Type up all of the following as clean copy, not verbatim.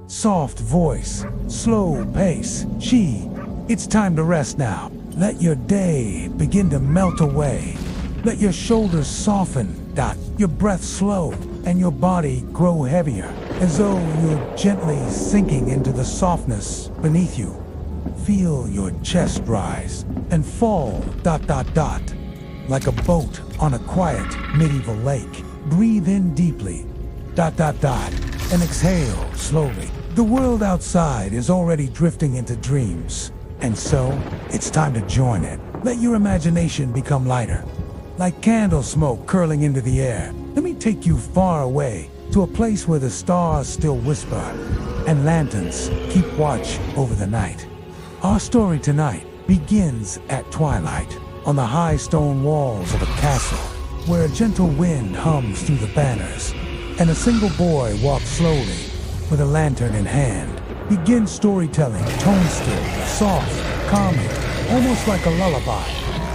soft voice, slow pace. It's time to rest now. Let your day begin to melt away. Let your shoulders soften, your breath slow, and your body grow heavier, as though you're gently sinking into the softness beneath you. Feel your chest rise and fall, like a boat on a quiet medieval lake. Breathe in deeply, and exhale slowly. The world outside is already drifting into dreams, and so it's time to join it. Let your imagination become lighter, like candle smoke curling into the air. Let me take you far away to a place where the stars still whisper and lanterns keep watch over the night. Our story tonight begins at twilight on the high stone walls of a castle, where a gentle wind hums through the banners, and a single boy walks slowly with a lantern in hand. Begin storytelling, tone still, soft, calming, almost like a lullaby.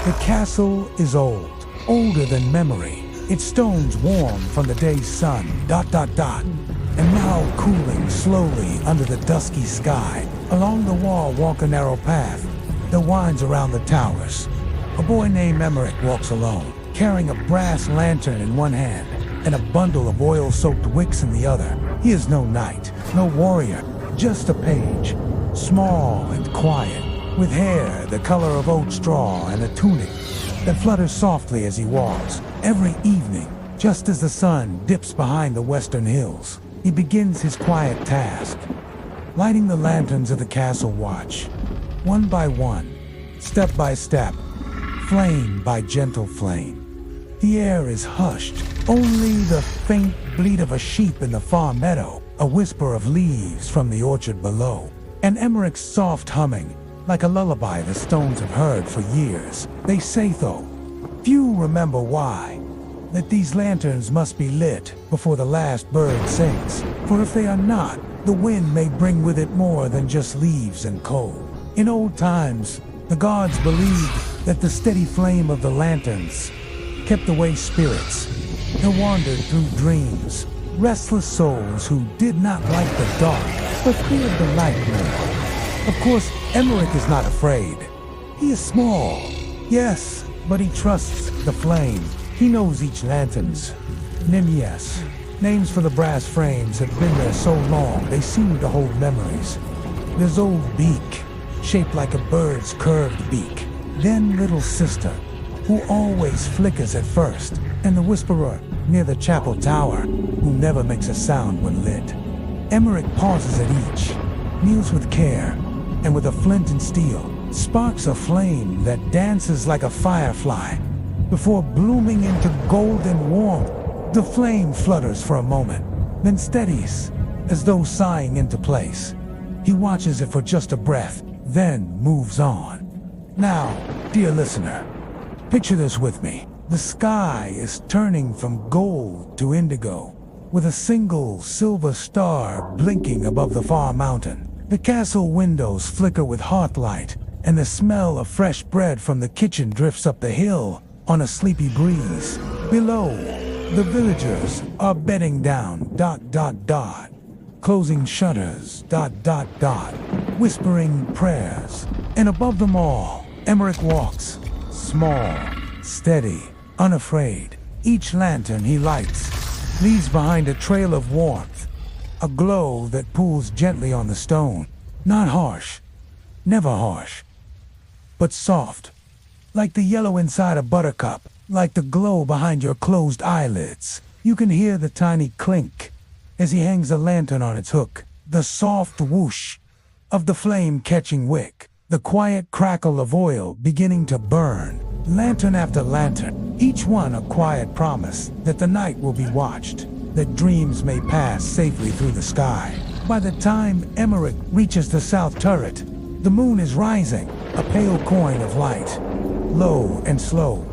The castle is old, older than memory. Its stones warm from the day's sun, and now cooling slowly under the dusky sky. Along the wall walk a narrow path that winds around the towers. A boy named Emeric walks alone, carrying a brass lantern in one hand and a bundle of oil-soaked wicks in the other. He is no knight, no warrior, just a page, small and quiet, with hair the color of oat straw and a tunic that flutters softly as he walks. Every evening, just as the sun dips behind the western hills, he begins his quiet task, lighting the lanterns of the castle watch, one by one, step by step, flame by gentle flame. The air is hushed, only the faint bleat of a sheep in the far meadow, a whisper of leaves from the orchard below, and Emeric's soft humming, like a lullaby the stones have heard for years. They say, though, few remember why, that these lanterns must be lit before the last bird sings, for if they are not, the wind may bring with it more than just leaves and coal. In old times, the gods believed that the steady flame of the lanterns kept away spirits that wandered through dreams, restless souls who did not like the dark, but feared the light more. Of course, Emeric is not afraid. He is small, yes, but he trusts the flame. He knows each lantern's names for the brass frames have been there so long they seem to hold memories. There's old beak, shaped like a bird's curved beak. Then little sister, who always flickers at first, and the whisperer near the chapel tower, who never makes a sound when lit. Emeric pauses at each, kneels with care, and with a flint and steel, sparks a flame that dances like a firefly. Before blooming into golden warmth, the flame flutters for a moment, then steadies, as though sighing into place. He watches it for just a breath, then moves on. Now, dear listener, picture this with me. The sky is turning from gold to indigo, with a single silver star blinking above the far mountain. The castle windows flicker with hearth light, and the smell of fresh bread from the kitchen drifts up the hill on a sleepy breeze. Below, the villagers are bedding down, closing shutters, whispering prayers. And above them all, Emeric walks, small, steady, unafraid. Each lantern he lights leaves behind a trail of warmth, a glow that pulls gently on the stone. Not harsh, never harsh, but soft, like the yellow inside a buttercup, like the glow behind your closed eyelids. You can hear the tiny clink as he hangs a lantern on its hook, the soft whoosh of the flame-catching wick, the quiet crackle of oil beginning to burn. Lantern after lantern, each one a quiet promise that the night will be watched, that dreams may pass safely through the sky. By the time Emeric reaches the south turret, the moon is rising, a pale coin of light, low and slow,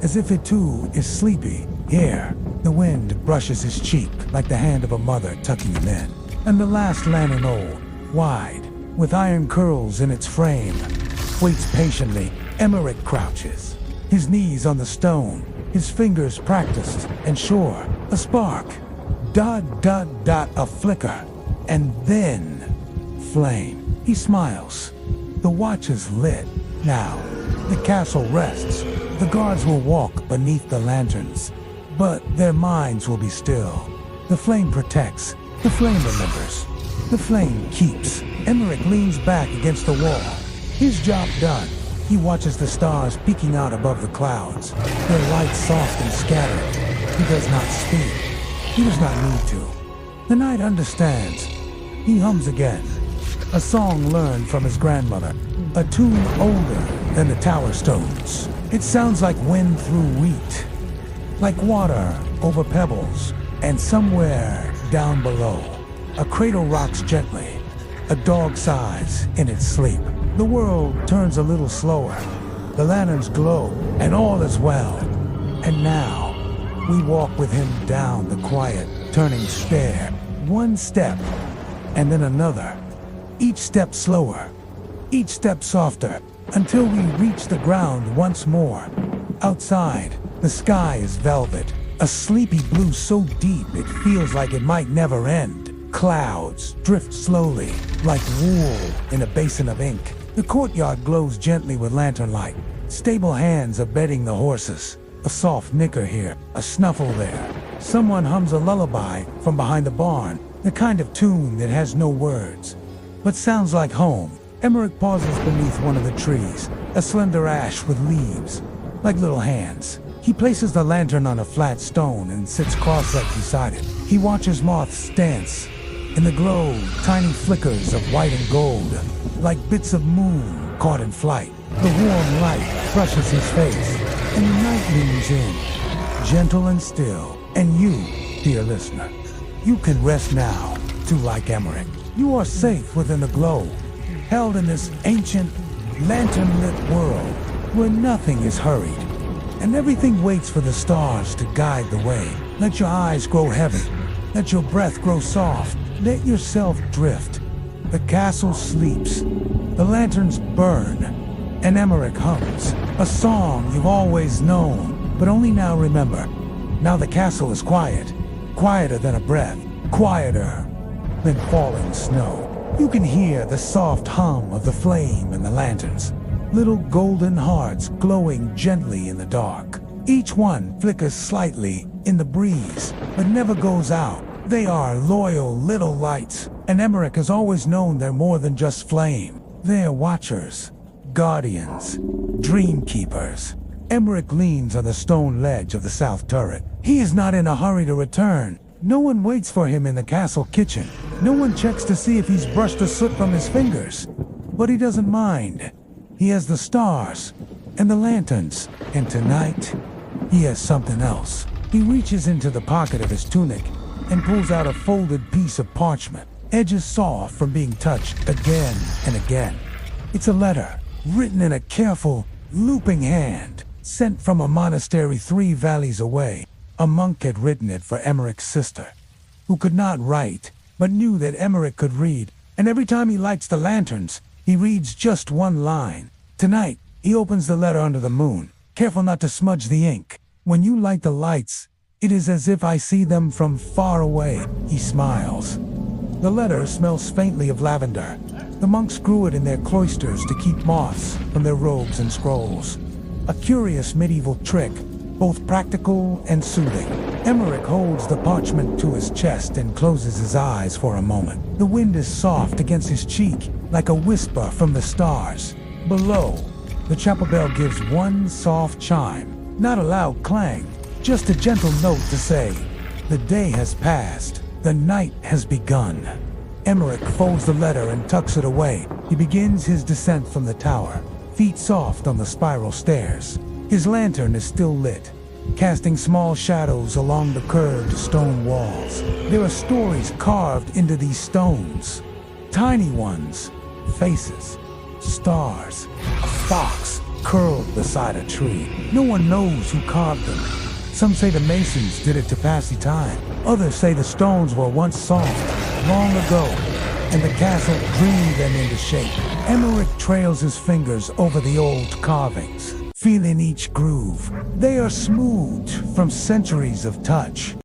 as if it too is sleepy. Here, the wind brushes his cheek like the hand of a mother tucking him in, and the last lantern, old, wide, with iron curls in its frame, waits patiently. Emeric crouches, his knees on the stone, his fingers practiced and sure. A spark, a flicker, and then flame. He smiles. The watch is lit. Now, the castle rests. The guards will walk beneath the lanterns, but their minds will be still. The flame protects. The flame remembers. The flame keeps. Emeric leans back against the wall. His job done. He watches the stars peeking out above the clouds, their lights soft and scattered. He does not speak. He does not need to. The night understands. He hums again. A song learned from his grandmother. A tune older than the tower stones. It sounds like wind through wheat. Like water over pebbles. And somewhere down below, a cradle rocks gently. A dog sighs in its sleep. The world turns a little slower. The lanterns glow, and all is well. And now, we walk with him down the quiet, turning stair. One step, and then another. Each step slower, each step softer, until we reach the ground once more. Outside, the sky is velvet, a sleepy blue so deep it feels like it might never end. Clouds drift slowly, like wool in a basin of ink. The courtyard glows gently with lantern light. Stable hands are bedding the horses. A soft nicker here, a snuffle there. Someone hums a lullaby from behind the barn, the kind of tune that has no words, but sounds like home. Emeric pauses beneath one of the trees, a slender ash with leaves, like little hands. He places the lantern on a flat stone and sits cross-legged beside it. He watches moths dance. In the glow, tiny flickers of white and gold, like bits of moon caught in flight. The warm light brushes his face, and the night leans in, gentle and still. And you, dear listener, you can rest now, too, like Emeric. You are safe within the glow, held in this ancient, lantern-lit world where nothing is hurried, and everything waits for the stars to guide the way. Let your eyes grow heavy. Let your breath grow soft. Let yourself drift. The castle sleeps. The lanterns burn. And Emeric hums. A song you've always known, but only now remember. Now the castle is quiet. Quieter than a breath. Quieter than falling snow. You can hear the soft hum of the flame in the lanterns. Little golden hearts glowing gently in the dark. Each one flickers slightly in the breeze, but never goes out. They are loyal little lights, and Emeric has always known they're more than just flame. They're watchers, guardians, dream keepers. Emeric leans on the stone ledge of the south turret. He is not in a hurry to return. No one waits for him in the castle kitchen. No one checks to see if he's brushed the soot from his fingers. But he doesn't mind. He has the stars and the lanterns, and tonight, he has something else. He reaches into the pocket of his tunic and pulls out a folded piece of parchment, edges soft from being touched again and again. It's a letter, written in a careful, looping hand, sent from a monastery 3 valleys away. A monk had written it for Emeric's sister, who could not write, but knew that Emeric could read, and every time he lights the lanterns, he reads just one line. Tonight, he opens the letter under the moon, careful not to smudge the ink. When you light the lights, it is as if I see them from far away. He smiles. The letter smells faintly of lavender. The monks grew it in their cloisters to keep moths from their robes and scrolls. A curious medieval trick, both practical and soothing. Emeric holds the parchment to his chest and closes his eyes for a moment. The wind is soft against his cheek, like a whisper from the stars. Below, the chapel bell gives one soft chime, not a loud clang, just a gentle note to say, the day has passed, the night has begun. Emeric folds the letter and tucks it away. He begins his descent from the tower, feet soft on the spiral stairs. His lantern is still lit, casting small shadows along the curved stone walls. There are stories carved into these stones. Tiny ones, faces, stars, a fox curled beside a tree. No one knows who carved them. Some say the masons did it to pass the time. Others say the stones were once soft, long ago, and the castle dreamed them into shape. Emeric trails his fingers over the old carvings, feeling each groove. They are smooth from centuries of touch.